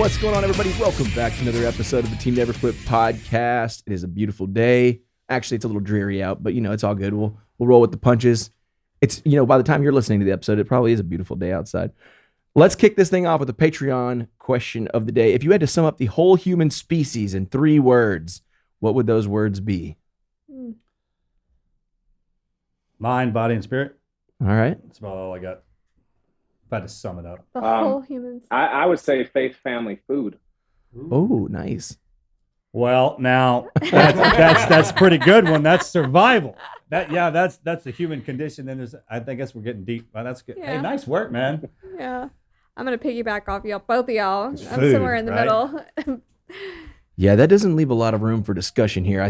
What's going on, everybody? Welcome back to another episode of the Team Never Quit podcast. It is a beautiful day. Actually, it's a little dreary out, but it's all good. We'll roll with the punches. It's by the time you're listening to the episode, it probably is a beautiful day outside. Let's kick this thing off with a Patreon question of the day. If you had to sum up the whole human species in 3 words, what would those words be? Mind, body, and spirit. All right. That's about all I got. If I had to sum it up. The whole human. I would say faith, family, food. Oh, nice. Well, now that's pretty good one. That's survival. That's the human condition. Then I guess we're getting deep. Well, that's good. Yeah. Hey, nice work, man. Yeah. I'm going to piggyback off y'all, both of y'all. I'm food, somewhere in the right? middle. Yeah, that doesn't leave a lot of room for discussion here. I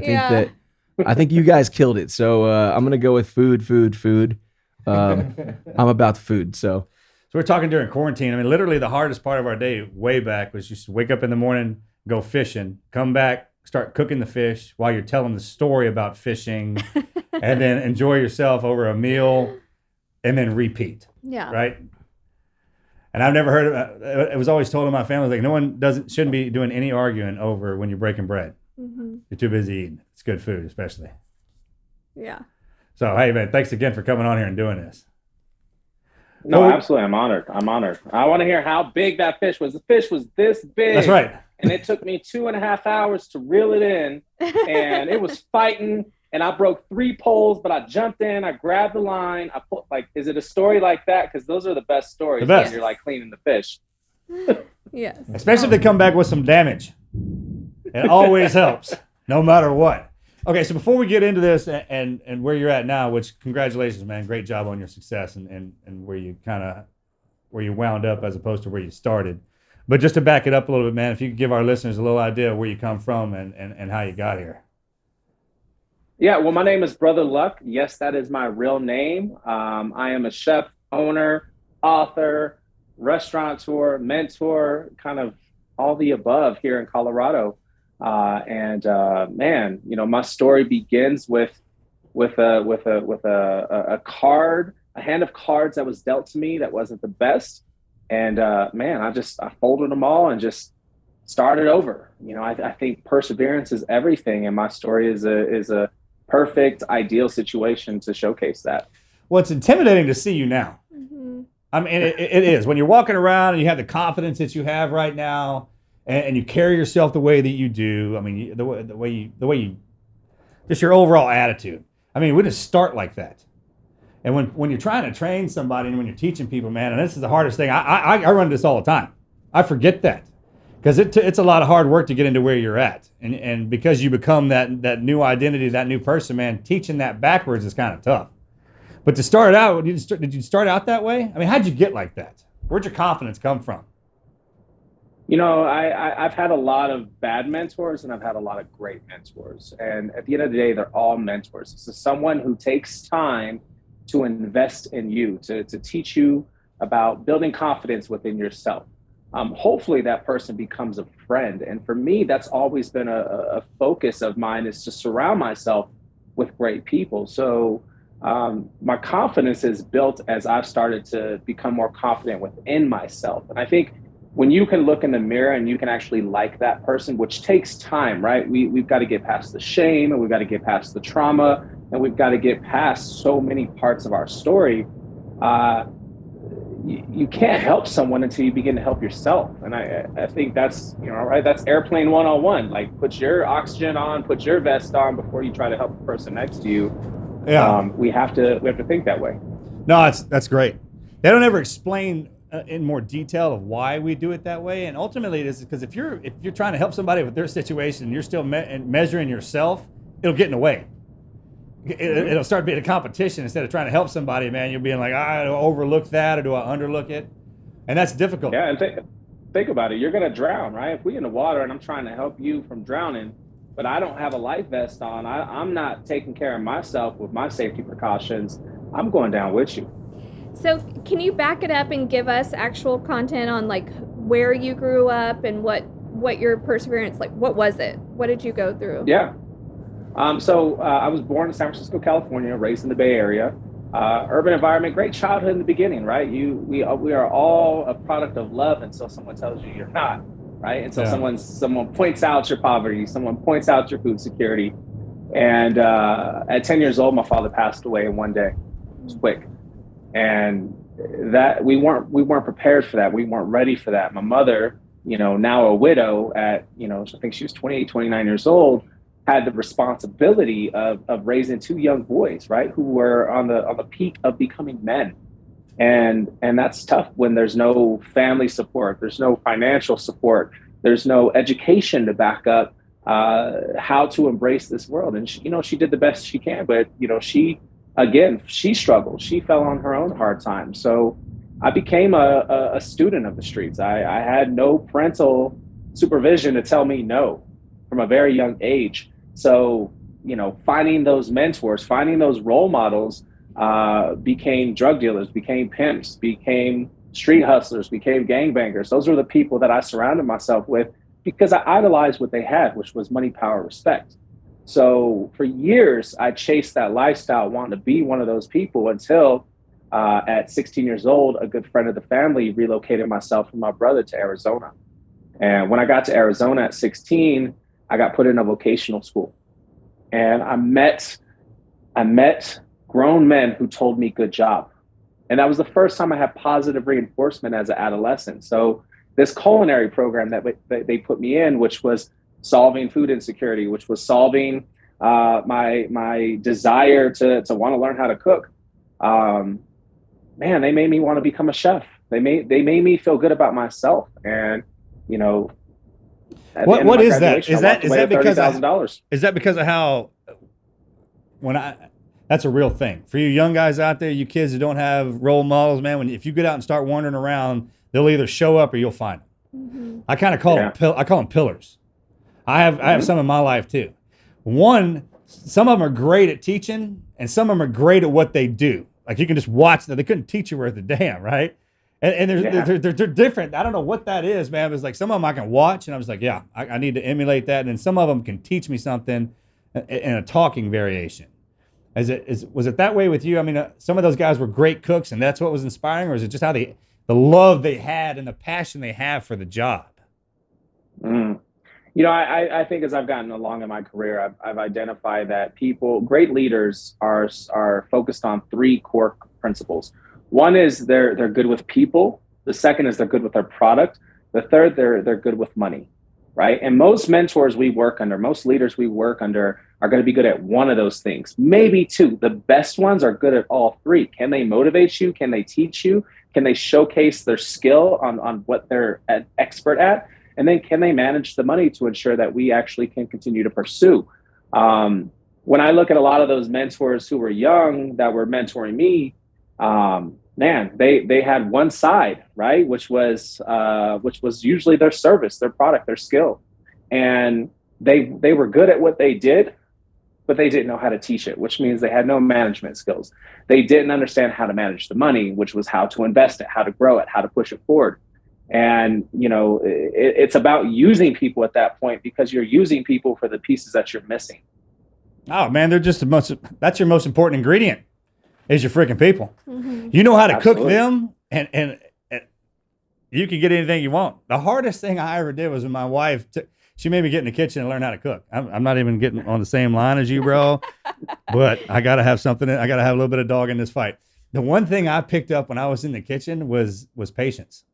think you guys killed it. So I'm going to go with food. I'm about the food. So we're talking during quarantine. I mean, literally the hardest part of our day way back was just wake up in the morning, go fishing, come back, start cooking the fish while you're telling the story about fishing, and then enjoy yourself over a meal, and then repeat. Yeah. Right. And I've never heard of it. Was always told in my family, like, no one shouldn't be doing any arguing over when you're breaking bread. Mm-hmm. You're too busy eating. It's good food, especially. Yeah. So, hey, man, thanks again for coming on here and doing this. No, absolutely. I'm honored. I want to hear how big that fish was. The fish was this big. That's right. And it took me 2.5 hours to reel it in. And it was fighting. And I broke 3 poles, but I jumped in. I grabbed the line. I put, is it a story like that? Because those are the best stories The best. when you're cleaning the fish. Yes. Especially if they come back with some damage. It always helps, no matter what. Okay, so before we get into this and where you're at now, which congratulations, man, great job on your success and where you where you wound up as opposed to where you started. But just to back it up a little bit, man, if you could give our listeners a little idea of where you come from and how you got here. Yeah, well, my name is Brother Luck. Yes, that is my real name. I am a chef, owner, author, restaurateur, mentor, kind of all the above here in Colorado. Man, my story begins with a card, a hand of cards that was dealt to me that wasn't the best. And man, I folded them all and just started over. I think perseverance is everything, and my story is a perfect, ideal situation to showcase that. Well, it's intimidating to see you now. Mm-hmm. I mean, it is. When you're walking around and you have the confidence that you have right now, and you carry yourself the way that you do. I mean, the way you, just your overall attitude. I mean, we didn't start like that. And when you're trying to train somebody and when you're teaching people, man, and this is the hardest thing. I run this all the time. I forget that because it's a lot of hard work to get into where you're at. And because you become that new identity, that new person, man, teaching that backwards is kind of tough. But to start out, did you start out that way? I mean, how'd you get like that? Where'd your confidence come from? I've had a lot of bad mentors and I've had a lot of great mentors. And at the end of the day, they're all mentors. This is someone who takes time to invest in you, to teach you about building confidence within yourself. Hopefully that person becomes a friend. And for me, that's always been a focus of mine, is to surround myself with great people. So my confidence is built as I've started to become more confident within myself. And I think when you can look in the mirror and you can actually like that person, which takes time, right? We've got to get past the shame, and we've got to get past the trauma, and we've got to get past so many parts of our story. You can't help someone until you begin to help yourself. And I think that's, right? That's airplane 101. Like, put your oxygen on, put your vest on before you try to help the person next to you. Yeah. We have to think that way. No, that's great. They don't ever explain in more detail of why we do it that way, and ultimately it is because if you're trying to help somebody with their situation and you're still measuring yourself, it'll get in the way. It'll start being a competition instead of trying to help somebody. Man, you'll be like, do I overlook that or do I underlook it? And that's difficult. Yeah, and think about it. You're gonna drown, right? If we're in the water and I'm trying to help you from drowning, but I don't have a life vest on, I'm not taking care of myself with my safety precautions, I'm going down with you. So can you back it up and give us actual content on where you grew up and what your perseverance, what was it? What did you go through? Yeah. So I was born in San Francisco, California, raised in the Bay Area. Urban environment, great childhood in the beginning, right? We are all a product of love until someone tells you you're not, right? Until Yeah. someone points out your poverty, someone points out your food security. And at 10 years old, my father passed away in one day. It was quick. And that we weren't prepared for that. We weren't ready for that. My mother, now a widow at, I think she was 28, 29 years old, had the responsibility of raising two young boys, right, who were on the peak of becoming men. And that's tough when there's no family support, there's no financial support, there's no education to back up how to embrace this world. And she did the best she can, but she struggled. She fell on her own hard time. So I became a student of the streets. I had no parental supervision to tell me no from a very young age. So, finding those mentors, finding those role models, became drug dealers, became pimps, became street hustlers, became gangbangers. Those were the people that I surrounded myself with because I idolized what they had, which was money, power, respect. So for years, I chased that lifestyle, wanting to be one of those people until at 16 years old, a good friend of the family relocated myself and my brother to Arizona. And when I got to Arizona at 16, I got put in a vocational school. And I met grown men who told me good job. And that was the first time I had positive reinforcement as an adolescent. So this culinary program that they put me in, which was solving food insecurity, which was solving my desire to want to learn how to cook. Man, they made me want to become a chef. They made me feel good about myself. And what is that? Is that because $30,000? Is that because of how that's a real thing for you young guys out there, you kids who don't have role models, man. If you get out and start wandering around, they'll either show up or you'll find them. Mm-hmm. I kind of call them pillars. I have some in my life too. Some of them are great at teaching, and some of them are great at what they do. Like you can just watch them. They couldn't teach you worth a damn, right? And they're different. I don't know what that is, man. It's like some of them I can watch, and I was like, yeah, I need to emulate that. And then some of them can teach me something in a talking variation. Was it that way with you? I mean, some of those guys were great cooks, and that's what was inspiring, or is it just how the love they had and the passion they have for the job? I think as I've gotten along in my career, I've identified that great leaders are focused on three core principles. One is they're good with people. The second is they're good with their product. The third, they're good with money, right? And most mentors we work under, most leaders we work under are going to be good at one of those things, maybe two. The best ones are good at all three. Can they motivate you? Can they teach you? Can they showcase their skill on what they're an expert at? And then can they manage the money to ensure that we actually can continue to pursue? When I look at a lot of those mentors who were young that were mentoring me, man, they had one side, right? Which was usually their service, their product, their skill. And they were good at what they did, but they didn't know how to teach it, which means they had no management skills. They didn't understand how to manage the money, which was how to invest it, how to grow it, how to push it forward. And, it's about using people at that point because you're using people for the pieces that you're missing. Oh, man, that's your most important ingredient is your freaking people. Mm-hmm. You know how to cook them and you can get anything you want. The hardest thing I ever did was when my wife she made me get in the kitchen and learn how to cook. I'm not even getting on the same line as you, bro, but I got to have something. I got to have a little bit of dog in this fight. The one thing I picked up when I was in the kitchen was patience.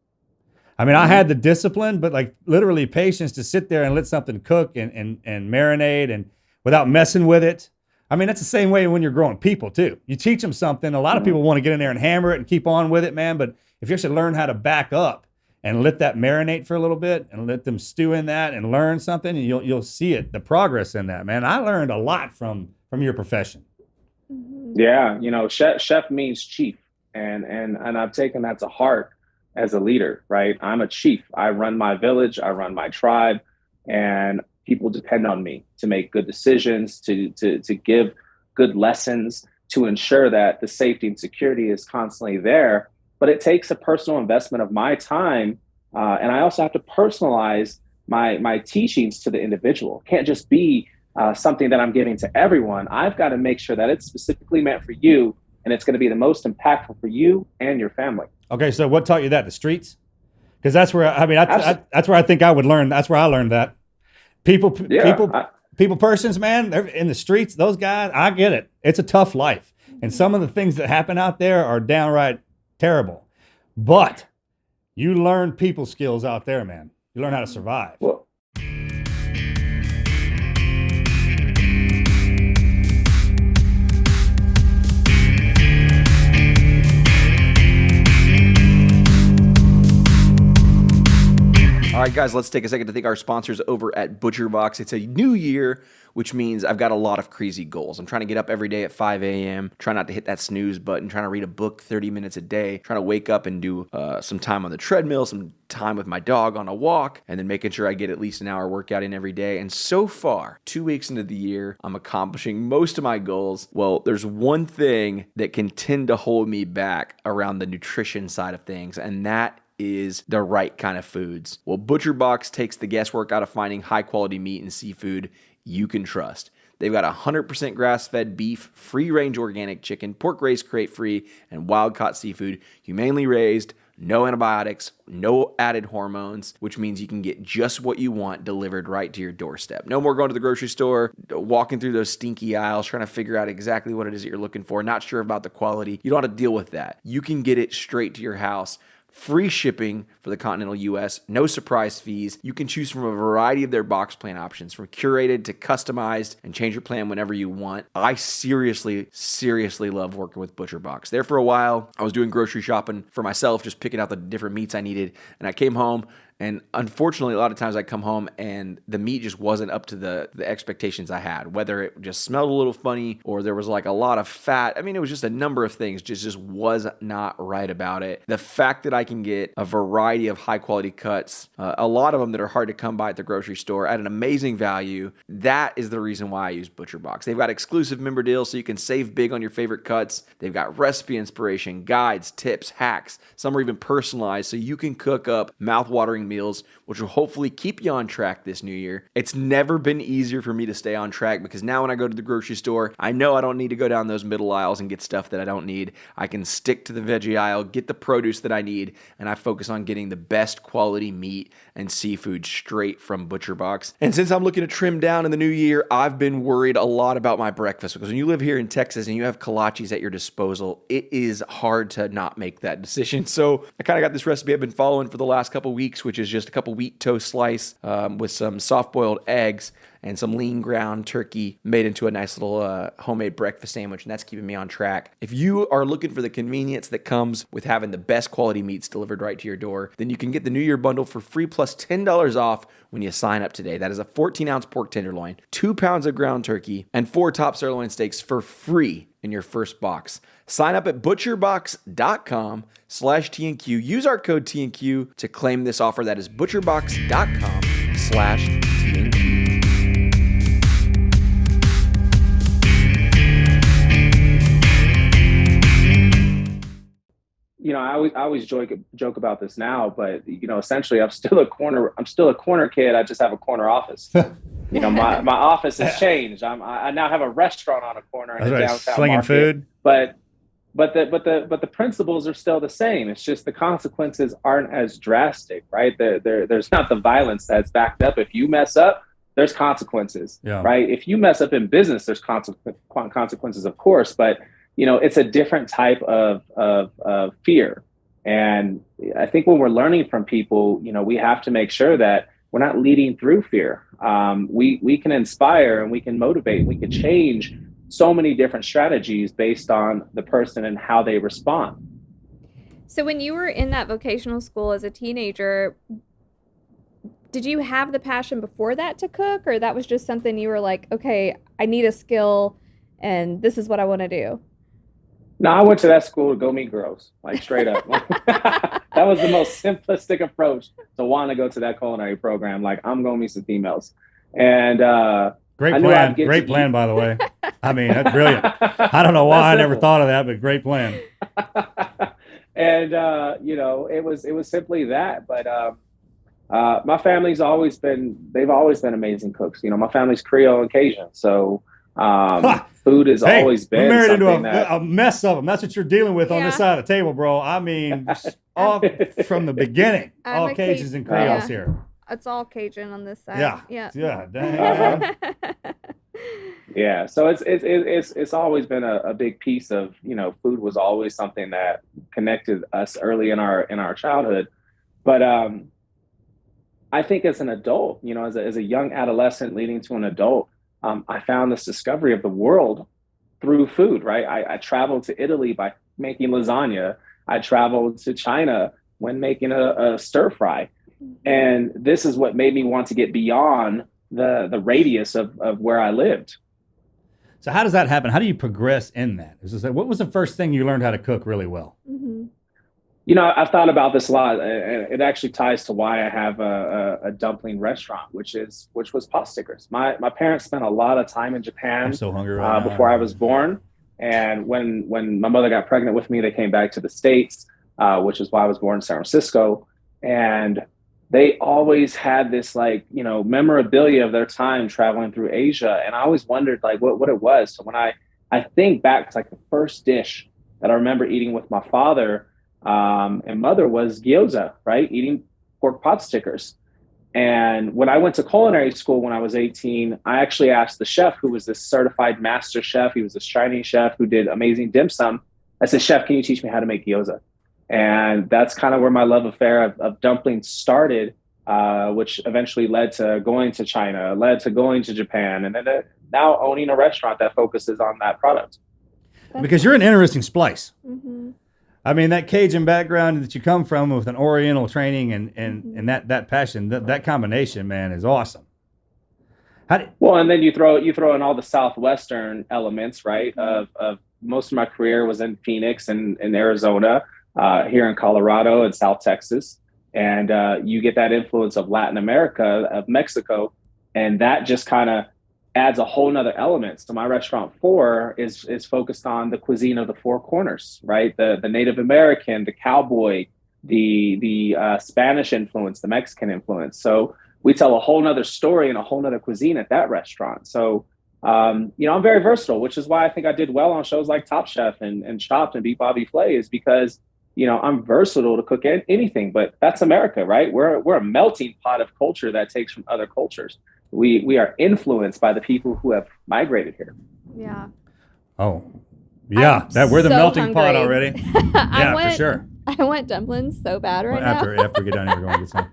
I mean, I had the discipline, but like literally patience to sit there and let something cook and marinate and without messing with it. I mean, that's the same way when you're growing people too. You teach them something. A lot of people want to get in there and hammer it and keep on with it, man. But if you actually learn how to back up and let that marinate for a little bit and let them stew in that and learn something, and you'll see it, the progress in that, man. I learned a lot from your profession. Yeah, chef means chief, and I've taken that to heart as a leader, right? I'm a chief. I run my village, I run my tribe, and people depend on me to make good decisions, to give good lessons, to ensure that the safety and security is constantly there. But it takes a personal investment of my time, and I also have to personalize my teachings to the individual. It can't just be something that I'm giving to everyone. I've got to make sure that it's specifically meant for you, and it's going to be the most impactful for you and your family. Okay, so what taught you that? The streets? Because that's where that's where I think I would learn. That's where I learned that people, persons, man, they're in the streets. Those guys, I get it. It's a tough life, and some of the things that happen out there are downright terrible. But you learn people skills out there, man. You learn how to survive. Well, All right, guys, let's take a second to thank our sponsors over at ButcherBox. It's a new year, which means I've got a lot of crazy goals. I'm trying to get up every day at 5 a.m., trying not to hit that snooze button, trying to read a book 30 minutes a day, trying to wake up and do some time on the treadmill, some time with my dog on a walk, and then making sure I get at least an hour workout in every day. And so far, 2 weeks into the year, I'm accomplishing most of my goals. Well, there's one thing that can tend to hold me back around the nutrition side of things, and that is the right kind of foods. Well, ButcherBox takes the guesswork out of finding high quality meat and seafood you can trust. They've got 100% grass-fed beef, free-range organic chicken, pork raised crate-free, and wild-caught seafood, humanely raised, no antibiotics, no added hormones, which means you can get just what you want delivered right to your doorstep. No more going to the grocery store, walking through those stinky aisles, trying to figure out exactly what it is that you're looking for, not sure about the quality. You don't have to deal with that. You can get it straight to your house. Free shipping for the continental U.S., no surprise fees. You can choose from a variety of their box plan options, from curated to customized, and change your plan whenever you want. I seriously love working with ButcherBox. There for a while, I was doing grocery shopping for myself, just picking out the different meats I needed, and I came home, and unfortunately, a lot of times I come home and the meat just wasn't up to the expectations I had, whether it just smelled a little funny or there was like a lot of fat. I mean, it was just a number of things, just was not right about it. The fact that I can get a variety of high quality cuts, a lot of them that are hard to come by at the grocery store at an amazing value, that is the reason why I use ButcherBox. They've got exclusive member deals so you can save big on your favorite cuts. They've got recipe inspiration, guides, tips, hacks. Some are even personalized so you can cook up mouth-watering meals, which will hopefully keep you on track this new year. It's never been easier for me to stay on track because now when I go to the grocery store, I know I don't need to go down those middle aisles and get stuff that I don't need. I can stick to the veggie aisle, get the produce that I need, and I focus on getting the best quality meat and seafood straight from ButcherBox. And since I'm looking to trim down in the new year, I've been worried a lot about my breakfast because when you live here in Texas and you have kolaches at your disposal, it is hard to not make that decision. So I kind of got this recipe I've been following for the last couple weeks, which is just a couple wheat toast slice with some soft-boiled eggs and some lean ground turkey made into a nice little homemade breakfast sandwich, and that's keeping me on track. If you are looking for the convenience that comes with having the best quality meats delivered right to your door, then you can get the New Year bundle for free plus $10 off when you sign up today. That is a 14-ounce pork tenderloin, 2 pounds of ground turkey, and 4 top sirloin steaks for free in your first box. Sign up at butcherbox.com/TNQ. Use our code TNQ to claim this offer. That is butcherbox.com/TNQ. You know, I always joke about this now, but you know, essentially, I'm still a corner kid. I just have a corner office. You know, my office has changed. I now have a restaurant on a corner in the downtown slinging market. Food. But the principles are still the same. It's just the consequences aren't as drastic, right? There's not the violence that's backed up. If you mess up, there's consequences, right? If you mess up in business, there's consequences, of course, but you know, it's a different type of fear. And I think when we're learning from people, you know, we have to make sure that we're not leading through fear. We can inspire and we can motivate, we can change so many different strategies based on the person and how they respond. So when you were in that vocational school as a teenager, did you have the passion before that to cook, or that was just something you were like, okay, I need a skill and this is what I want to do? No, I went to that school to go meet girls, like straight up. That was the most simplistic approach to want to go to that culinary program. Like, I'm going to meet some females. And great plan, by the way. I mean, that's brilliant. I don't know why I never thought of that, but great plan. And, you know, it was simply that. But my family's they've always been amazing cooks. You know, my family's Creole and Cajun. So Food has Hey, always we're been married into something that a mess of them. That's what you're dealing with on this Yeah. side of the table, bro. I mean, all from the beginning, I'm all a cages and Cajun. creoles Yeah. here. It's all Cajun on this side. Yeah, Yeah. yeah. Dang, man. Yeah, so it's always been a big piece of, food was always something that connected us early in our childhood. But I think as an adult, as a young adolescent leading to an adult, I found this discovery of the world through food, right? I traveled to Italy by making lasagna. I traveled to China when making a stir fry. And this is what made me want to get beyond the radius of where I lived. So how does that happen? How do you progress in that? What was the first thing you learned how to cook really well? Mm-hmm. I've thought about this a lot, and it actually ties to why I have a dumpling restaurant, which was pot stickers. My parents spent a lot of time in Japan. I'm so hungry right now. Before I was born, and when my mother got pregnant with me, they came back to the States, which is why I was born in San Francisco, and they always had this memorabilia of their time traveling through Asia, and I always wondered what it was. So when I think back to the first dish that I remember eating with my father and mother was gyoza, right? Eating pork pot stickers. And when I went to culinary school when I was 18, I actually asked the chef, who was this certified master chef. He was this Chinese chef who did amazing dim sum. I said, "Chef, can you teach me how to make gyoza?" And that's kind of where my love affair of dumplings started, which eventually led to going to China, led to going to Japan, and then now owning a restaurant that focuses on that product. Because you're an interesting splice. Mm-hmm. I mean, that Cajun background that you come from with an Oriental training and that passion, that combination, man, is awesome. Well, and then you throw in all the Southwestern elements, right? Of most of my career was in Phoenix and in Arizona, here in Colorado and South Texas. And you get that influence of Latin America, of Mexico, and that just kind of adds a whole nother element. So my restaurant 4 is focused on the cuisine of the Four Corners, right? The Native American, the cowboy, the Spanish influence, the Mexican influence. So we tell a whole nother story and a whole nother cuisine at that restaurant. So I'm very versatile, which is why I think I did well on shows like Top Chef and Chopped and Beat Bobby Flay, is because I'm versatile to cook anything. But that's America, right? We're a melting pot of culture that takes from other cultures. We are influenced by the people who have migrated here. Yeah. Oh, yeah. We're the so melting pot hungry. already. Yeah, for sure. I want dumplings so bad right now. After we get down here, we're going to get some.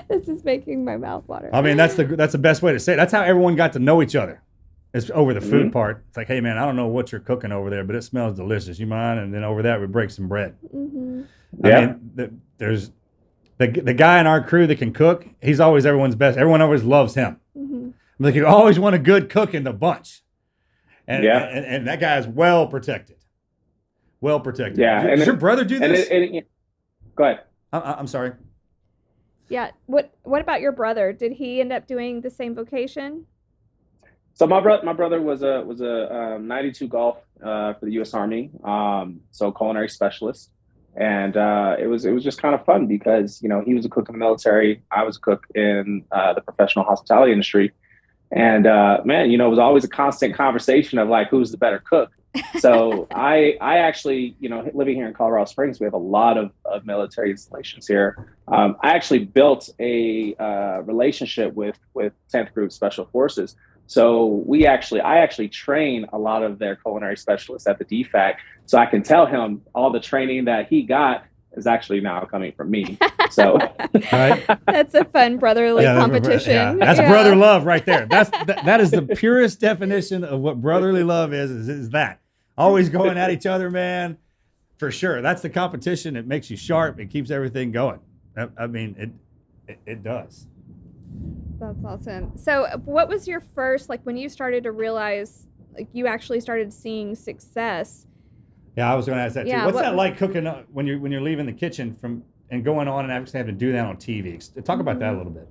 This is making my mouth water. I mean, that's the best way to say it. That's how everyone got to know each other. It's over the food part. It's like, hey, man, I don't know what you're cooking over there, but it smells delicious. You mind? And then over that, we break some bread. Mm-hmm. I mean, there's the guy in our crew that can cook. He's always everyone's best. Everyone always loves him. Mm-hmm. Like, you always want a good cook in the bunch. And, Yeah. and that guy is well protected. Well protected. Yeah. Does your brother do this? Go ahead. I'm sorry. Yeah. What about your brother? Did he end up doing the same vocation? So my brother was a 92 Golf for the U.S. Army, so culinary specialist, and it was just kind of fun because he was a cook in the military, I was a cook in the professional hospitality industry, and man, it was always a constant conversation of who's the better cook. So I actually, living here in Colorado Springs, we have a lot of military installations here. I actually built a relationship with 10th Group Special Forces. So I actually train a lot of their culinary specialists at the DFAC. So I can tell him all the training that he got is actually now coming from me. So Right. That's a fun brotherly competition. Yeah. That's brother love right there. That is the purest definition of what brotherly love is that. Always going at each other, man. For sure. That's the competition. It makes you sharp. It keeps everything going. I mean, it does. That's awesome. So what was your first, when you started to realize, you actually started seeing success? Yeah, I was going to ask that too. Yeah, What's that like cooking when you're leaving the kitchen and going on and actually having to do that on TV? Talk about that a little bit.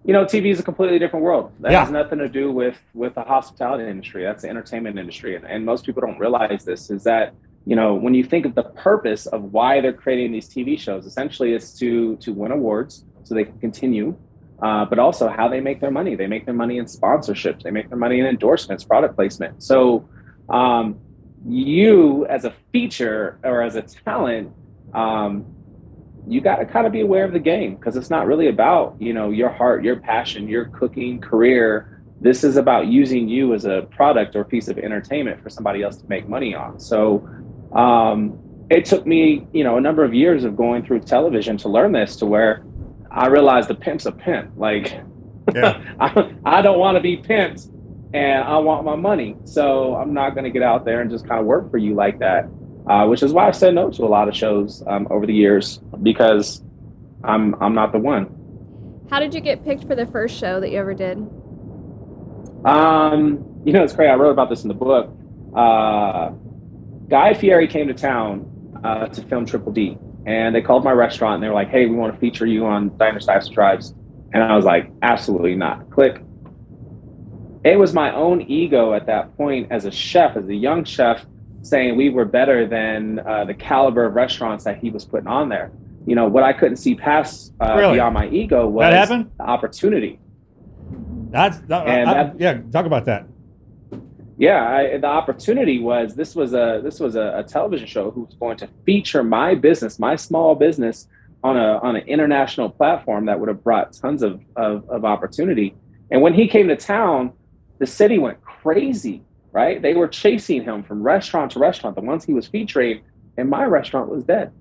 TV is a completely different world. That Yeah. has nothing to do with the hospitality industry. That's the entertainment industry. And most people don't realize this, is that, when you think of the purpose of why they're creating these TV shows, essentially it's to win awards so they can continue. but also how they make their money. They make their money in sponsorships. They make their money in endorsements, product placement. So you as a feature or as a talent, you got to kind of be aware of the game, because it's not really about, your heart, your passion, your cooking career. This is about using you as a product or piece of entertainment for somebody else to make money on. So it took me, a number of years of going through television to learn this, to where I realized the pimp's a pimp. Like, Yeah. I don't want to be pimped, and I want my money. So I'm not going to get out there and just kind of work for you like that. Which is why I said no to a lot of shows over the years, because I'm not the one. How did you get picked for the first show that you ever did? It's great. I wrote about this in the book. Guy Fieri came to town to film Triple D, and they called my restaurant and they were like, "Hey, we want to feature you on Diners, Dives, and Drives." And I was like, "Absolutely not." Click. It was my own ego at that point as a chef, as a young chef, saying we were better than the caliber of restaurants that he was putting on there. What I couldn't see past Really? beyond my ego was That happened? the opportunity. Yeah, talk about that. Yeah, the opportunity was this was a television show who was going to feature my business, my small business, on an international platform that would have brought tons of opportunity. And when he came to town, the city went crazy. Right? They were chasing him from restaurant to restaurant, the ones he was featuring, and my restaurant was dead.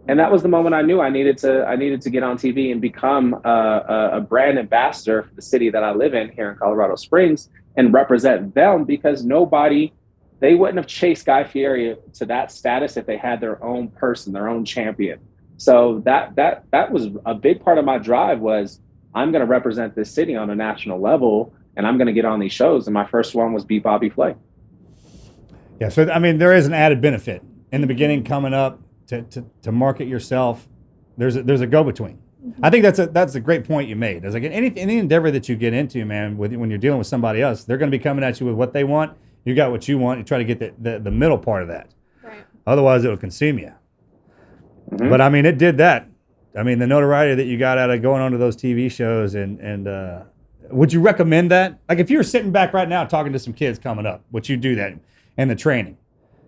And that was the moment I knew I needed to get on TV and become a brand ambassador for the city that I live in here in Colorado Springs and represent them, because they wouldn't have chased Guy Fieri to that status if they had their own person, their own champion. So that was a big part of my drive, was I'm going to represent this city on a national level, and I'm going to get on these shows. And my first one was Beat Bobby Flay. Yeah, so there is an added benefit in the beginning, coming up to market yourself. There's a go-between. Mm-hmm. I think that's a great point you made. It's like any endeavor that you get into, man, when you're dealing with somebody else, they're going to be coming at you with what they want. You got what you want. You try to get the middle part of that. Right. Otherwise, it'll consume you. Mm-hmm. But it did that. The notoriety that you got out of going onto those TV shows and would you recommend that? Like, if you were sitting back right now talking to some kids coming up, would you do that, and the training?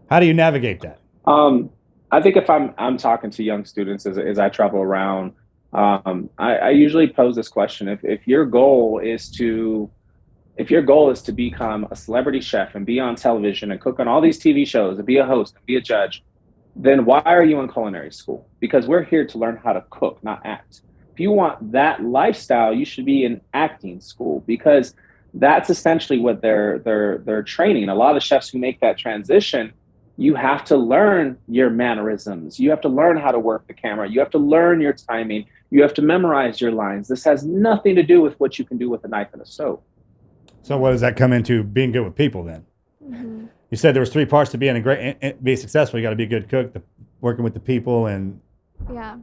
How do you navigate that? I think if I'm talking to young students as I travel around, I usually pose this question: if your goal is to become a celebrity chef and be on television and cook on all these TV shows and be a host and be a judge, then why are you in culinary school? Because we're here to learn how to cook, not act. If you want that lifestyle, you should be in acting school, because that's essentially what they're training. A lot of chefs who make that transition, you have to learn your mannerisms. You have to learn how to work the camera. You have to learn your timing. You have to memorize your lines. This has nothing to do with what you can do with a knife and a stove. So what does that come into being good with people then? Mm-hmm. You said there was 3 parts to be successful. You got to be a good cook, working with the people, and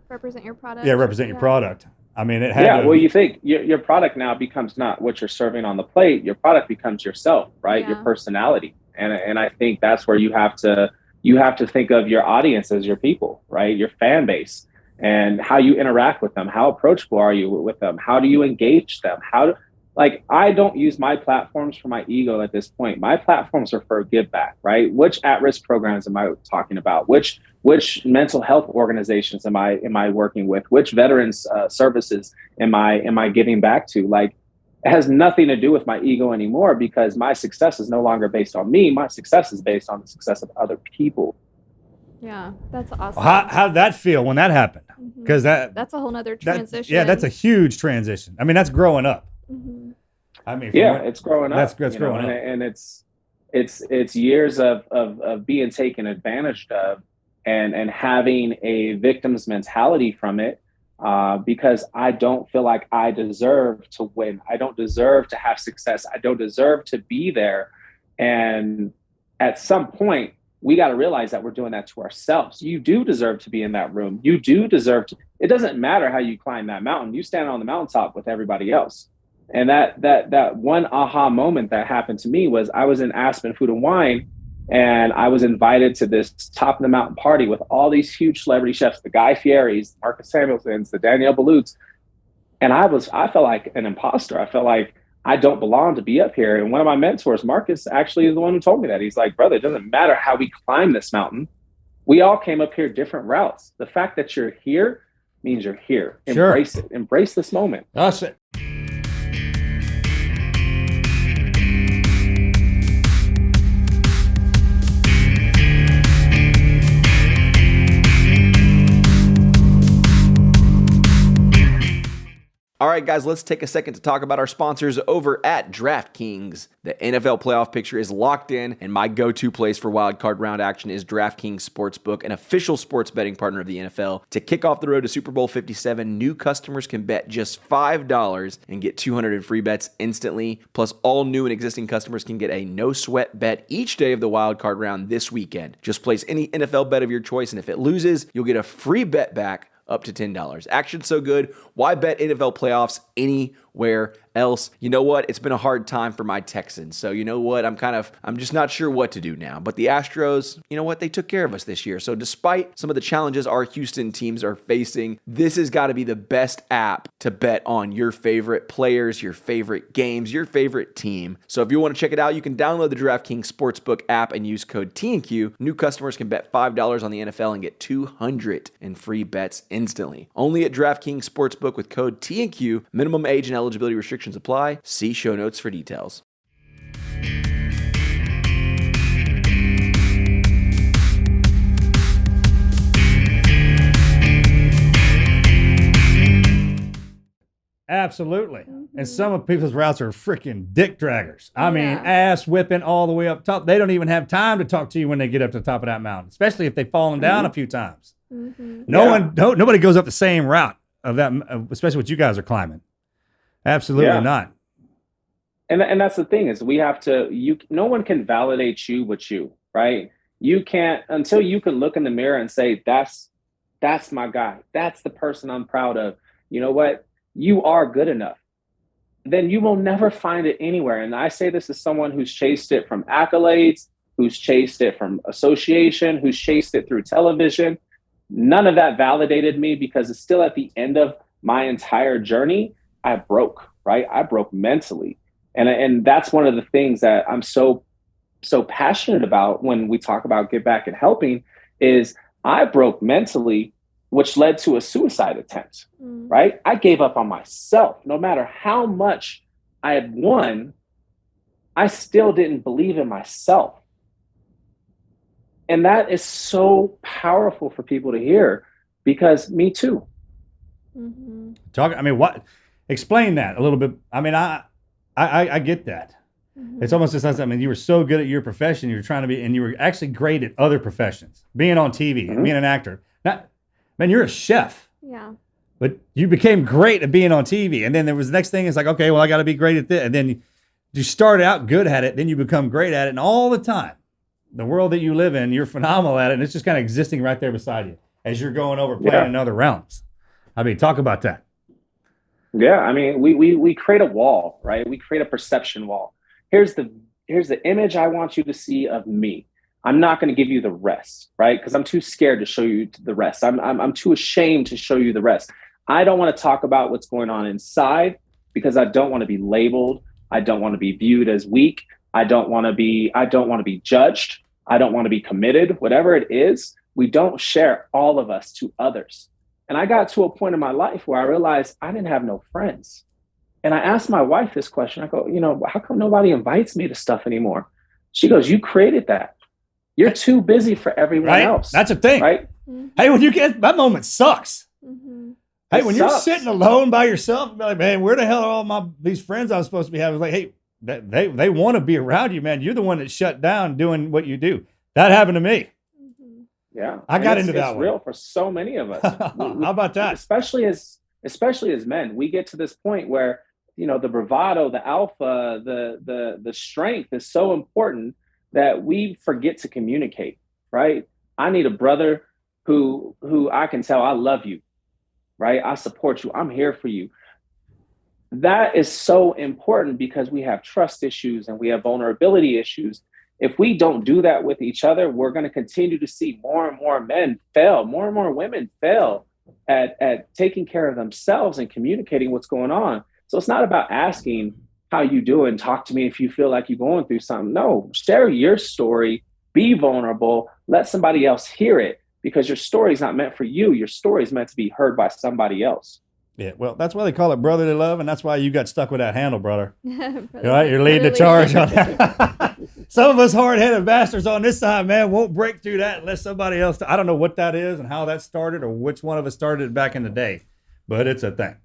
represent your product. Yeah, represent your product. It had well, you think your product now becomes not what you're serving on the plate. Your product becomes yourself, right? Your personality. And I think that's where you have to think of your audience as your people, right? Your fan base, and how you interact with them. How approachable are you with them? How do you engage them? I don't use my platforms for my ego at this point. My platforms are for give back, right? Which at-risk programs am I talking about? Which mental health organizations am I working with? Which veterans services am I giving back to? Like, it has nothing to do with my ego anymore, because my success is no longer based on me. My success is based on the success of other people. Yeah, that's awesome. How did that feel when that happened? Because that's a whole nother transition. That's a huge transition. That's growing up. Mm-hmm. It's growing up. That's growing up, and it's years of being taken advantage of, and having a victim's mentality from it. Because I don't feel like I deserve to win. I don't deserve to have success. I don't deserve to be there. And at some point, we got to realize that we're doing that to ourselves. You do deserve to be in that room. You do deserve to. It doesn't matter how you climb that mountain. You stand on the mountaintop with everybody else. And that one aha moment that happened to me was I was in Aspen Food and Wine, and I was invited to this top of the mountain party with all these huge celebrity chefs, the Guy Fieris, Marcus Samuelsons, the Danielle Balutes. And I felt like an imposter. I felt like I don't belong to be up here. And one of my mentors, Marcus, actually is the one who told me that. He's like, brother, it doesn't matter how we climb this mountain. We all came up here different routes. The fact that you're here means you're here. Embrace it. Embrace this moment. That's it. All right, guys, let's take a second to talk about our sponsors over at DraftKings. The NFL playoff picture is locked in, and my go-to place for wildcard round action is DraftKings Sportsbook, an official sports betting partner of the NFL. To kick off the road to Super Bowl 57, new customers can bet just $5 and get 200 in free bets instantly. Plus, all new and existing customers can get a no-sweat bet each day of the wildcard round this weekend. Just place any NFL bet of your choice, and if it loses, you'll get a free bet back up to $10. Action's so good, why bet NFL playoffs anywhere else? You know what? It's been a hard time for my Texans. So you know what? I'm just not sure what to do now. But the Astros, you know what? They took care of us this year. So despite some of the challenges our Houston teams are facing, this has got to be the best app to bet on your favorite players, your favorite games, your favorite team. So if you want to check it out, you can download the DraftKings Sportsbook app and use code TNQ. New customers can bet $5 on the NFL and get 200 in free bets instantly. Only at DraftKings Sportsbook with code TNQ. Minimum age and eligibility restrictions apply. See show notes for details. Absolutely. And some of people's routes are freaking dick draggers. I mean, ass whipping all the way up top. They don't even have time to talk to you when they get up to the top of that mountain, especially if they've fallen down a few times. Nobody goes up the same route of that, especially what you guys are climbing. Absolutely not. And that's the thing is we have to, no one can validate you but you, right? You can't, until you can look in the mirror and say, that's my guy. That's the person I'm proud of. You know what? You are good enough. Then you will never find it anywhere. And I say this as someone who's chased it from accolades, who's chased it from association, who's chased it through television. None of that validated me because it's still at the end of my entire journey. I broke, right? I broke mentally. And that's one of the things that I'm so passionate about when we talk about give back and helping is I broke mentally, which led to a suicide attempt, right? I gave up on myself. No matter how much I had won, I still didn't believe in myself. And that is so powerful for people to hear because me too. Explain that a little bit. I mean, I get that. It's almost just like, I mean, you were so good at your profession, you were trying to be, and you were actually great at other professions, being on TV, being an actor. Man, you're a chef. Yeah. But you became great at being on TV. And then there was the next thing is like, okay, well, I got to be great at this. And then you started out good at it. Then you become great at it. And all the time, the world that you live in, you're phenomenal at it. And it's just kind of existing right there beside you as you're going over playing in other realms. I mean, talk about that. Yeah. I mean, we create a wall, right? We create a perception wall. Here's the image I want you to see of me. I'm not going to give you the rest, right? Because I'm too scared to show you the rest. I'm too ashamed to show you the rest. I don't want to talk about what's going on inside because I don't want to be labeled. I don't want to be viewed as weak. I don't want to be judged. I don't want to be committed. Whatever it is, we don't share all of us to others. And I got to a point in my life where I realized I didn't have no friends. And I asked my wife this question. I go, how come nobody invites me to stuff anymore? She goes, you created that. You're too busy for everyone else. That's a thing. Right? Hey, when you get that moment sucks. Hey, when you're sucks. sitting alone by yourself, be like, man, where the hell are all these friends I'm supposed to be having? Like, hey, they want to be around you, man. You're the one that shut down doing what you do. That happened to me. Yeah. I got into that one. It's real for so many of us. How about that? Especially as men, we get to this point where, the bravado, the alpha, the strength is so important that we forget to communicate, right? I need a brother who I can tell I love you, right? I support you. I'm here for you. That is so important because we have trust issues and we have vulnerability issues. If we don't do that with each other, we're going to continue to see more and more men fail, more and more women fail at taking care of themselves and communicating what's going on. So it's not about asking how you doing, talk to me if you feel like you're going through something. No, share your story, be vulnerable, let somebody else hear it, because your story is not meant for you. Your story is meant to be heard by somebody else. Yeah, well, that's why they call it brotherly love, and that's why you got stuck with that handle, brother. Right? You're leading the charge on that. Some of us hard-headed bastards on this side, man, won't break through that unless somebody else. I don't know what that is and how that started, or which one of us started it back in the day, but it's a thing.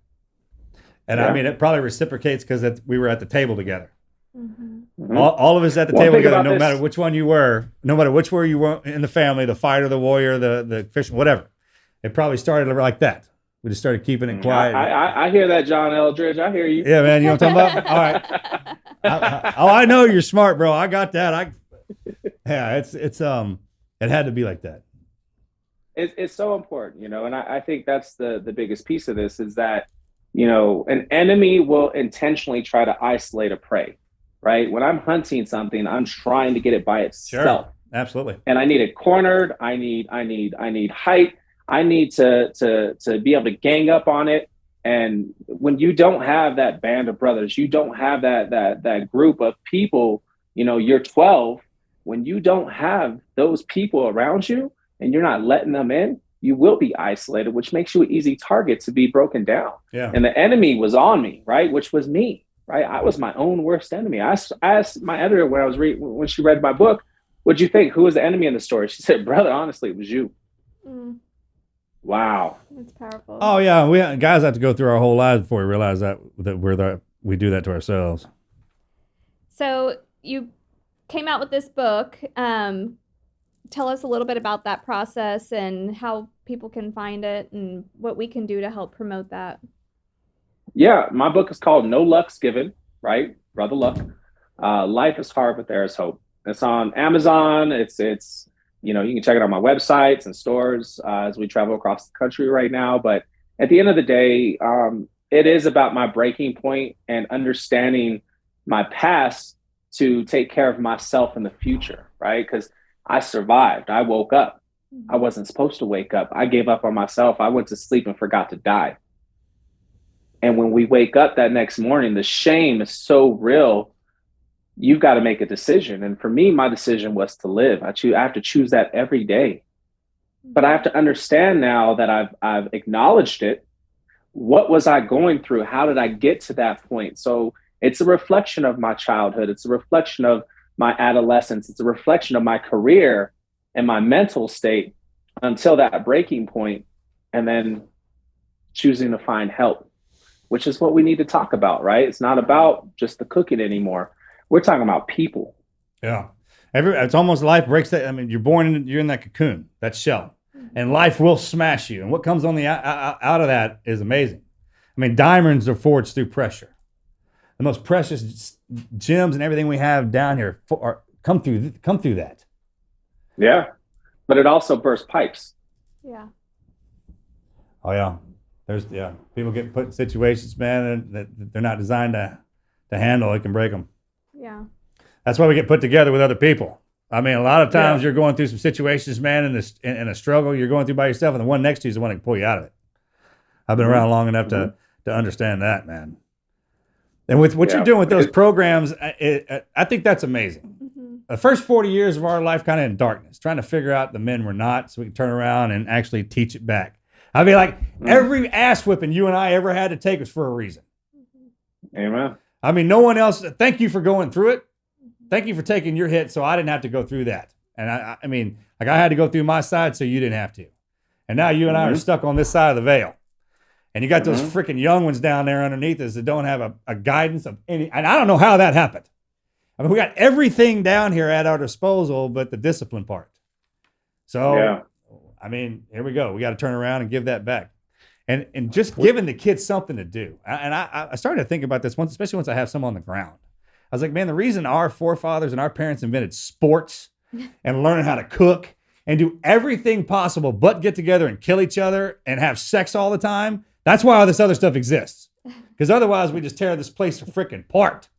And I mean, it probably reciprocates because we were at the table together. Mm-hmm. All of us at the table together, no this. matter which one you were, no matter which one you were in the family, the fighter, the warrior, the fisherman, whatever. It probably started like that. We just started keeping it quiet. I hear that, John Eldridge. I hear you. Yeah, man. You know what I'm talking about? All right. I know you're smart, bro. I got that. It had to be like that. It's so important, and I think that's the biggest piece of this is that, an enemy will intentionally try to isolate a prey, right? When I'm hunting something, I'm trying to get it by itself. Sure. Absolutely. And I need it cornered. I need height. I need to be able to gang up on it. And when you don't have that band of brothers, you don't have that group of people, you're 12. When you don't have those people around you and you're not letting them in, you will be isolated, which makes you an easy target to be broken down. Yeah. And the enemy was on me, right? Which was me, right? I was my own worst enemy. I asked my editor when she read my book, what'd you think? Who was the enemy in the story? She said, brother, honestly, it was you. Mm. Wow. That's powerful. Oh yeah, we guys have to go through our whole lives before we realize that we do that to ourselves. So you came out with this book. Tell us a little bit about that process and how people can find it and what we can do to help promote that. Yeah, my book is called No Luck's Given, right? Brother Luck. Life is hard, but there is hope. It's on Amazon. It's you can check it on my websites and stores as we travel across the country right now. But at the end of the day, it is about my breaking point and understanding my past to take care of myself in the future, right? Because I survived. I woke up. I wasn't supposed to wake up. I gave up on myself. I went to sleep and forgot to die. And when we wake up that next morning, the shame is so real. You've got to make a decision. And for me, my decision was to live. I have to choose that every day. But I have to understand now that I've acknowledged it. What was I going through? How did I get to that point? So it's a reflection of my childhood. It's a reflection of my adolescence. It's a reflection of my career and my mental state until that breaking point, and then choosing to find help, which is what we need to talk about, right? It's not about just the cooking anymore. We're talking about people. Yeah. It's almost life breaks that. I mean, you're in that cocoon, that shell, and life will smash you. And what comes on the out of that is amazing. I mean, diamonds are forged through pressure. The most precious gems and everything we have down here come through that. Yeah. But it also bursts pipes. Yeah. Oh yeah. People get put in situations, man, that they're not designed to handle. It can break them. Yeah. That's why we get put together with other people. I mean, a lot of times you're going through some situations, man, in a struggle you're going through by yourself, and the one next to you is the one that can pull you out of it. I've been around long enough to understand that, man. And with what you're doing with those programs, I think that's amazing. Mm-hmm. The first 40 years of our life kind of in darkness, trying to figure out the men we're not so we can turn around and actually teach it back. I mean, like every ass whipping you and I ever had to take was for a reason. Amen. I mean, no one else. Thank you for going through it. Thank you for taking your hit so I didn't have to go through that. And I mean, like I had to go through my side so you didn't have to. And now you and I are stuck on this side of the veil. And you got those freaking young ones down there underneath us that don't have a guidance of any. And I don't know how that happened. I mean, we got everything down here at our disposal, but the discipline part. So, I mean, here we go. We got to turn around and give that back. And just giving the kids something to do. And I started to think about this once, especially once I have some on the ground. I was like, man, the reason our forefathers and our parents invented sports and learning how to cook and do everything possible but get together and kill each other and have sex all the time, that's why all this other stuff exists. Because otherwise we just tear this place freaking apart.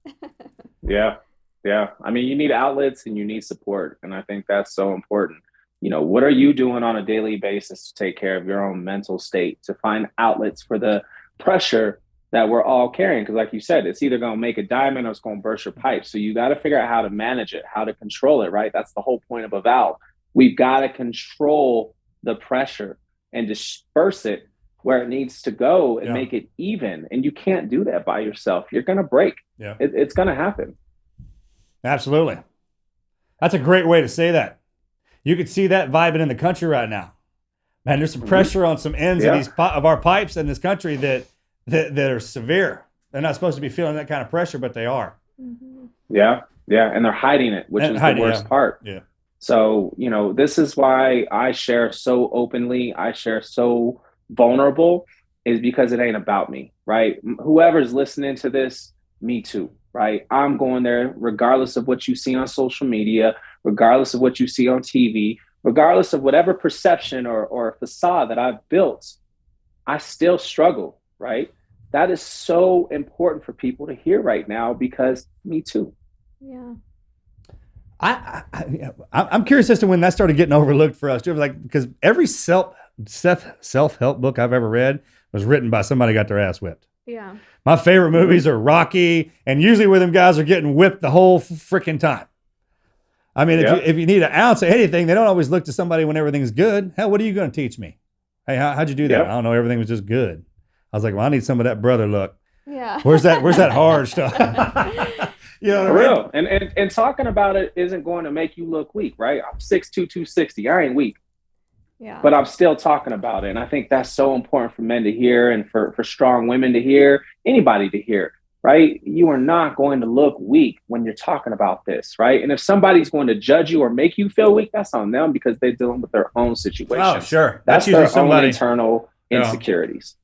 Yeah. I mean, you need outlets and you need support. And I think that's so important. what are you doing on a daily basis to take care of your own mental state, to find outlets for the pressure that we're all carrying? Because like you said, it's either going to make a diamond or it's going to burst your pipe. So you got to figure out how to manage it, how to control it, right? That's the whole point of a valve. We've got to control the pressure and disperse it where it needs to go and make it even. And you can't do that by yourself. You're going to break. Yeah. It's going to happen. Absolutely. That's a great way to say that. You could see that vibing in the country right now. Man, there's some pressure on some ends of our pipes in this country that are severe. They're not supposed to be feeling that kind of pressure, but they are. Yeah. And they're hiding it, which is the worst part. Yeah. So, this is why I share so openly. I share so vulnerable, is because it ain't about me, right? Whoever's listening to this, me too, right? I'm going there regardless of what you see on social media, regardless of what you see on TV, regardless of whatever perception or facade that I've built. I still struggle, right? That is so important for people to hear right now, because me too. Yeah. I'm curious as to when that started getting overlooked for us too. Like, because every self-help book I've ever read was written by somebody who got their ass whipped. Yeah. My favorite movies are Rocky, and usually where them guys are getting whipped the whole freaking time. I mean, if you need an ounce of anything, they don't always look to somebody when everything's good. Hell, what are you going to teach me? Hey, how'd you do that? I don't know. Everything was just good. I was like, well, I need some of that brother look. Yeah. Where's that hard stuff? You know what I mean? Real. And talking about it isn't going to make you look weak, right? I'm 6'2", 260. I ain't weak. Yeah. But I'm still talking about it. And I think that's so important for men to hear, and for strong women to hear, anybody to hear, right? You are not going to look weak when you're talking about this, right? And if somebody's going to judge you or make you feel weak, that's on them, because they're dealing with their own situation. Oh, sure. That's their own internal insecurities.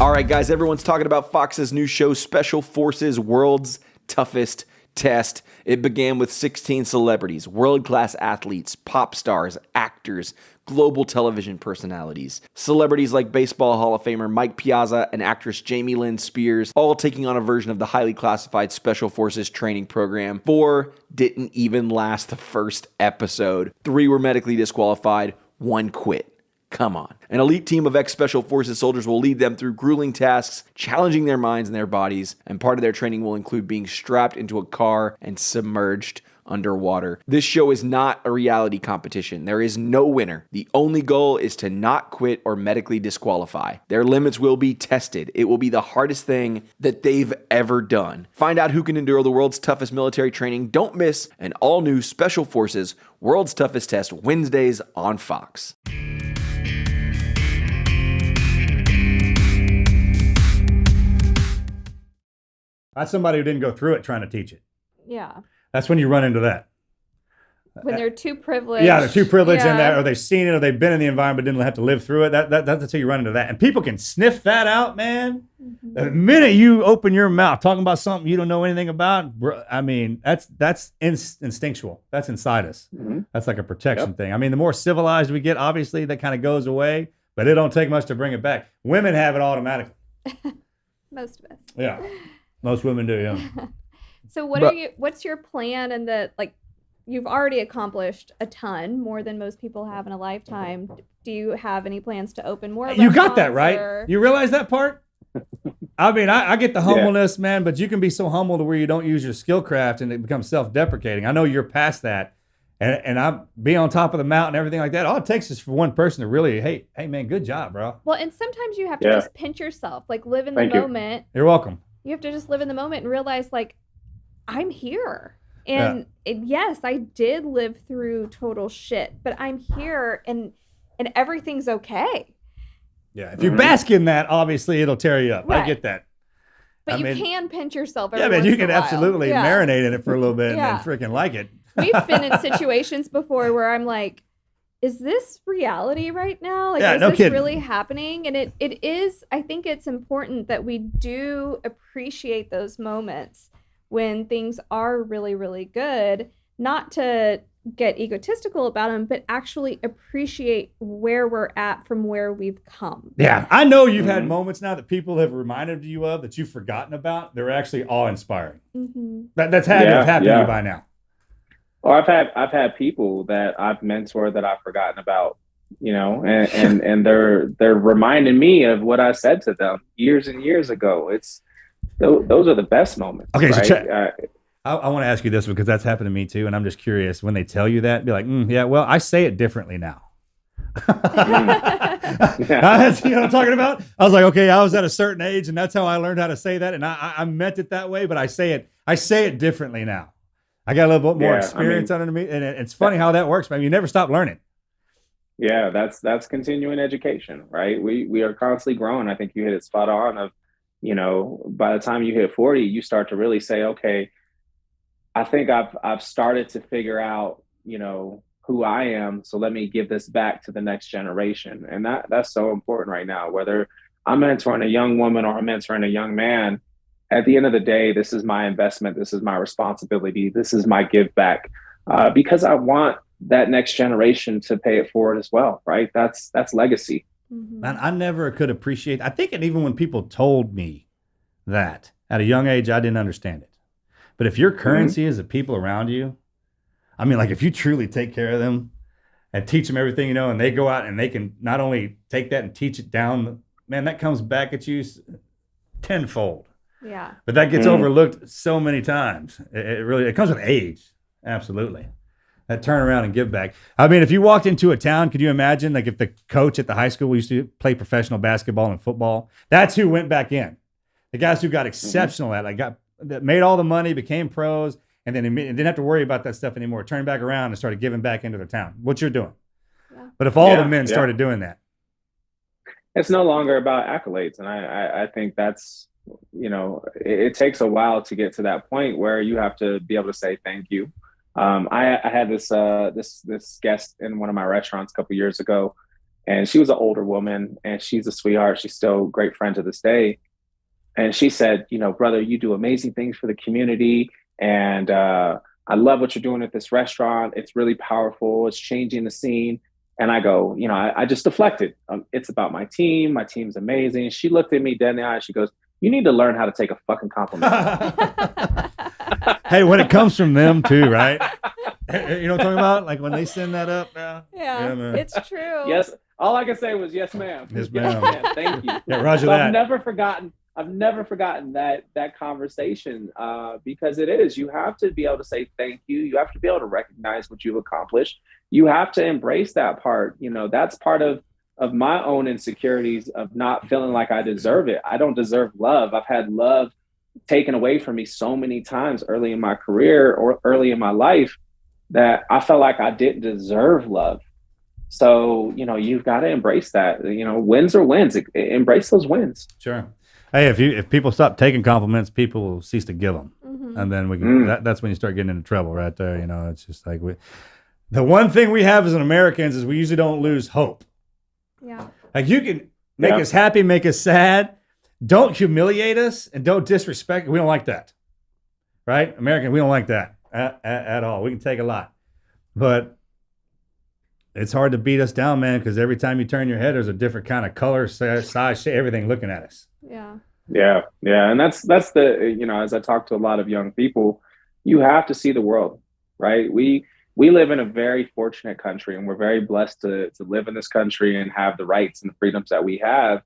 All right, guys, everyone's talking about Fox's new show, Special Forces World's Toughest Test. It began with 16 celebrities, world-class athletes, pop stars, actors, global television personalities. Celebrities like Baseball Hall of Famer Mike Piazza and actress Jamie Lynn Spears, all taking on a version of the highly classified Special Forces training program. 4 didn't even last the first episode. 3 were medically disqualified. 1 quit. Come on. An elite team of ex-Special Forces soldiers will lead them through grueling tasks, challenging their minds and their bodies, and part of their training will include being strapped into a car and submerged underwater. This show is not a reality competition. There is no winner. The only goal is to not quit or medically disqualify. Their limits will be tested. It will be the hardest thing that they've ever done. Find out who can endure the world's toughest military training. Don't miss an all-new Special Forces World's Toughest Test Wednesdays on Fox. That's somebody who didn't go through it trying to teach it. Yeah. That's when you run into that. When they're too privileged. Yeah, they're too privileged in that, or they've seen it, or they've been in the environment, didn't have to live through it. That's how you run into that. And people can sniff that out, man. Mm-hmm. The minute you open your mouth talking about something you don't know anything about, I mean, that's instinctual. That's inside us. Mm-hmm. That's like a protection thing. I mean, the more civilized we get, obviously, that kind of goes away, but it don't take much to bring it back. Women have it automatically. Most of us. Yeah. Most women do, yeah. So what's your plan? And you've already accomplished a ton, more than most people have in a lifetime. Do you have any plans to open more? You got that, right? You realize that part? I mean, I get the humbleness, man, but you can be so humble to where you don't use your skill craft and it becomes self-deprecating. I know you're past that. And I be on top of the mountain and everything like that. All it takes is for one person to really, hey man, good job, bro. Well, and sometimes you have to just pinch yourself, live in the moment. You're welcome. You have to just live in the moment and realize, I'm here. And yes, I did live through total shit, but I'm here and everything's okay. Yeah. If you bask in that, obviously it'll tear you up. Right. I get that. But you can pinch yourself every once in a while. Yeah, man, you can absolutely marinate in it for a little bit and freaking like it. We've been in situations before where I'm like, is this reality right now? Is this really happening? And it is, I think it's important that we do appreciate those moments when things are really, really good, not to get egotistical about them, but actually appreciate where we're at from where we've come. Yeah, I know you've had moments now that people have reminded you of that you've forgotten about. They're actually awe-inspiring. That's had to have happened to you by now. Well, I've had people that I've mentored that I've forgotten about, and they're reminding me of what I said to them years and years ago. Those are the best moments. Okay, right? so I want to ask you this because that's happened to me too, and I'm just curious when they tell you that, be like, yeah, well, I say it differently now. You know what I'm talking about? I was like, okay, I was at a certain age, and that's how I learned how to say that, and I meant it that way, but I say it differently now. I got a little bit more experience under me, and it's funny how that works, man. You never stop learning. Yeah, that's continuing education, right? We are constantly growing. I think you hit it spot on. By the time you hit 40, you start to really say, okay, I think I've started to figure out, who I am. So let me give this back to the next generation. And that's so important right now, whether I'm mentoring a young woman or I'm mentoring a young man. At the end of the day, this is my investment. This is my responsibility. This is my give back, because I want that next generation to pay it forward as well. Right. That's legacy. Man, I never could appreciate. I think, and even when people told me that at a young age, I didn't understand it. But if your currency is the people around you, I mean, like if you truly take care of them and teach them everything, and they go out and they can not only take that and teach it down, man, that comes back at you tenfold. Yeah. But that gets overlooked so many times. It comes with age. Absolutely. That turn around and give back. I mean, if you walked into a town, could you imagine, like if the coach at the high school used to play professional basketball and football, that's who went back in. The guys who got exceptional at it, that made all the money, became pros, and then didn't have to worry about that stuff anymore. Turned back around and started giving back into their town. What you're doing. Yeah. But if all the men started doing that. It's no longer about accolades. And I think that's, it takes a while to get to that point where you have to be able to say thank you. I had this guest in one of my restaurants a couple years ago, and she was an older woman, and she's a sweetheart. She's still a great friend to this day. And she said, brother, you do amazing things for the community. And I love what you're doing at this restaurant. It's really powerful. It's changing the scene. And I go, I just deflected. It's about my team. My team's amazing. She looked at me dead in the eye. She goes, you need to learn how to take a fucking compliment. Hey, when it comes from them too, right? You know what I'm talking about? Like when they send that up now. Yeah, it's true. Yes. All I can say was, yes, ma'am. Yes, ma'am. Thank you. Yeah, roger that. I've never forgotten that conversation, because it is. You have to be able to say thank you. You have to be able to recognize what you've accomplished. You have to embrace that part. That's part of my own insecurities of not feeling like I deserve it. I don't deserve love. I've had love taken away from me so many times early in my career or early in my life that I felt like I didn't deserve love. So, you've got to embrace that. Wins are wins. Embrace those wins. Sure. Hey, if people stop taking compliments, people will cease to give them. And then we can, that's when you start getting into trouble right there. It's just like the one thing we have as Americans is we usually don't lose hope. Yeah. Like you can make us happy, make us sad. Don't humiliate us and don't disrespect. We don't like that. Right? American, we don't like that at all. We can take a lot. But it's hard to beat us down, man, because every time you turn your head, there's a different kind of color, size, shape, everything looking at us. Yeah. Yeah. Yeah. And that's the, as I talk to a lot of young people, you have to see the world, right? We live in a very fortunate country, and we're very blessed to live in this country and have the rights and the freedoms that we have.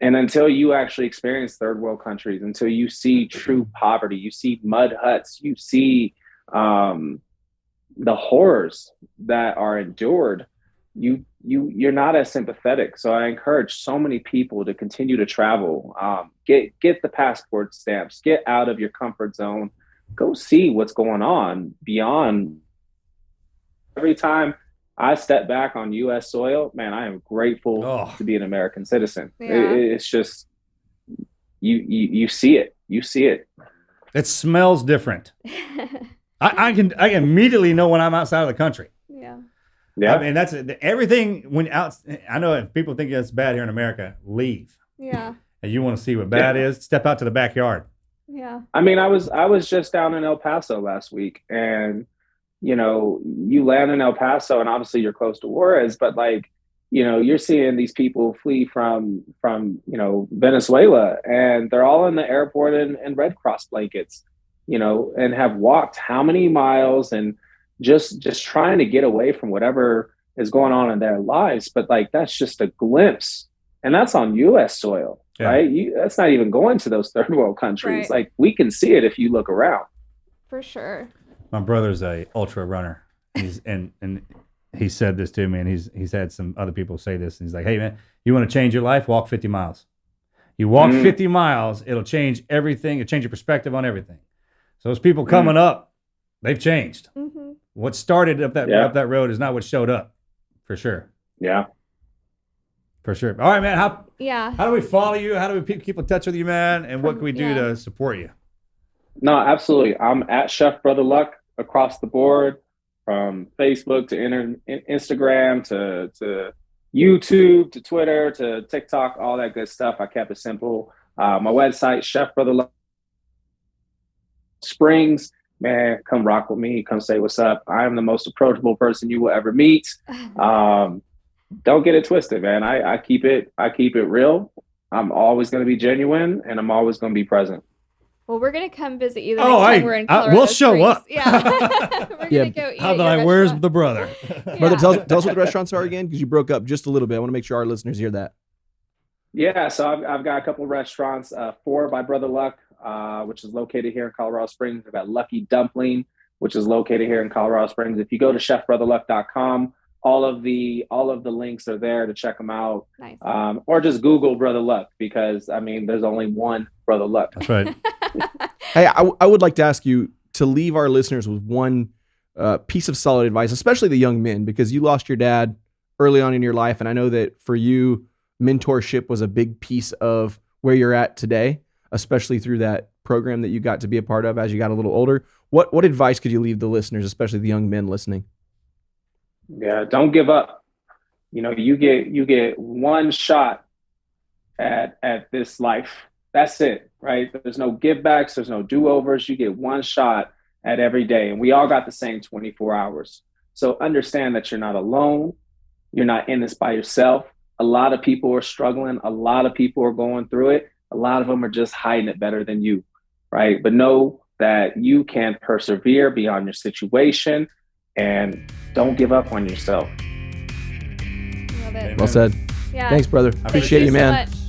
And until you actually experience third world countries, until you see true poverty, you see mud huts, you see the horrors that are endured, you're not as sympathetic. So I encourage so many people to continue to travel, get the passport stamps, get out of your comfort zone, go see what's going on beyond. Every time I step back on U.S. soil, man, I am grateful to be an American citizen. Yeah. It's just you see it. You see it. It smells different. I can immediately know when I'm outside of the country. Yeah. Yeah. I mean, that's everything when out. I know if people think it's bad here in America, leave. Yeah. And you want to see what bad is, step out to the backyard. Yeah. I mean, I was just down in El Paso last week, and you land in El Paso, and obviously you're close to Juarez, but like, you're seeing these people flee from Venezuela, and they're all in the airport in Red Cross blankets, and have walked how many miles, and just trying to get away from whatever is going on in their lives. But like, that's just a glimpse, and that's on U.S. soil, right? That's not even going to those third world countries. Right. Like, we can see it if you look around. For sure. My brother's a ultra runner. And he said this to me, and he's had some other people say this, and he's like, hey man, you want to change your life? Walk 50 miles. You walk 50 miles, it'll change everything. It'll change your perspective on everything. So those people coming up, they've changed. Mm-hmm. What started up that road is not what showed up, for sure. Yeah. For sure. All right, man. How do we follow you? How do we keep in touch with you, man? And what can we do to support you? No, absolutely. I'm at Chef Brother Luck across the board, from Facebook to Instagram to YouTube to Twitter to TikTok, all that good stuff. I kept it simple. My website, Chef Brother Luck Springs. Man, come rock with me. Come say what's up. I am the most approachable person you will ever meet. Don't get it twisted, man. I keep it real. I'm always going to be genuine, and I'm always going to be present. Well, we're going to come visit you the next time we're in Colorado we'll show Springs. up. Yeah. We're going to go eat How at about your where's restaurant. the brother? Brother, tell us what the restaurants are again, because you broke up just a little bit. I want to make sure our listeners hear that. Yeah, so I've got a couple of restaurants. 4 by Brother Luck, which is located here in Colorado Springs. I've got Lucky Dumpling, which is located here in Colorado Springs. If you go to chefbrotherluck.com, all of the links are there to check them out. Nice. Or just Google Brother Luck, because I mean, there's only one Brother Luck. That's right. Hey, I would like to ask you to leave our listeners with one piece of solid advice, especially the young men, because you lost your dad early on in your life. And I know that for you, mentorship was a big piece of where you're at today, especially through that program that you got to be a part of as you got a little older. What advice could you leave the listeners, especially the young men listening? Yeah, don't give up. You get one shot at this life. That's it, right? There's no give backs. There's no do-overs. You get one shot at every day. And we all got the same 24 hours. So understand that you're not alone. You're not in this by yourself. A lot of people are struggling. A lot of people are going through it. A lot of them are just hiding it better than you, right? But know that you can persevere beyond your situation, and don't give up on yourself. Love it. Well said. Yeah. Thanks, brother. Appreciate you, man. So much.